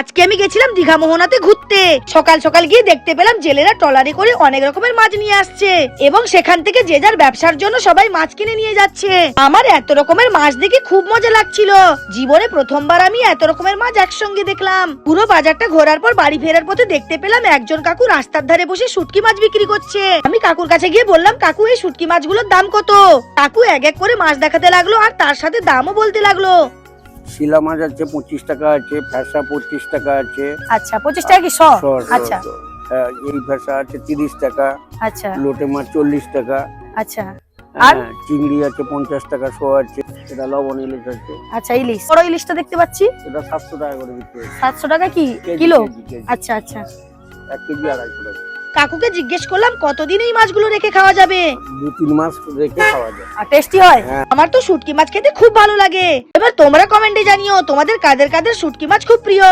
আজকে আমি গেছিলাম দীঘা মোহনাতে ঘুরতে। সকাল সকাল গিয়ে দেখতে পেলাম জেলেরা ট্রলারে করে অনেক রকমের মাছ নিয়ে আসছে এবং সেখান থেকে যে যার ব্যবসার জন্য সবাই মাছ কিনে নিয়ে যাচ্ছে। আমার এত রকমের মাছ দেখে খুব মজা লাগছিল। জীবনে প্রথমবার আমি এত রকমের মাছ একসঙ্গে দেখলাম। পুরো বাজারটা ঘোরার পর বাড়ি ফেরার পথে দেখতে পেলাম একজন কাকু রাস্তার ধারে বসে শুটকি মাছ বিক্রি করছে। আমি কাকুর কাছে গিয়ে বললাম, কাকু এই শুটকি মাছগুলোর দাম কত? কাকু এক এক করে মাছ দেখাতে লাগলো আর তার সাথে দামও বলতে লাগলো। শিলা মাছ আছে 25 টাকা আছে, ফ্যাসা 25 টাকা আছে। আচ্ছা 25 টাকা কি শ? আচ্ছা এই ফ্যাসা আছে 30 টাকা। আচ্ছা লোটে মাছ 40 টাকা। আচ্ছা আর চিংড়ি আছে 50 টাকা শো আছে। এটা লবণ ইলিশ আছে। আচ্ছা ইলিশ, বড় ইলিশটা দেখতে পাচ্ছি এটা 700 টাকা করে বিক্রি হয়। 700 টাকা কি কেজি, কিলো? কেজি। আচ্ছা আচ্ছা 1 কেজি 250 টাকা। কাকুকে জিজ্ঞেস করলাম কতদিন এই মাছগুলো রেখে খাওয়া যাবে। 2-3 মাস রেখে খাওয়া যায়। আর টেস্টি হয়? আমার তো শুটকি মাছ খেতে খুব ভালো লাগে। এবার তোমরা কমেন্টে জানিও তোমাদের কাদের কাদের শুটকি মাছ খুব প্রিয়।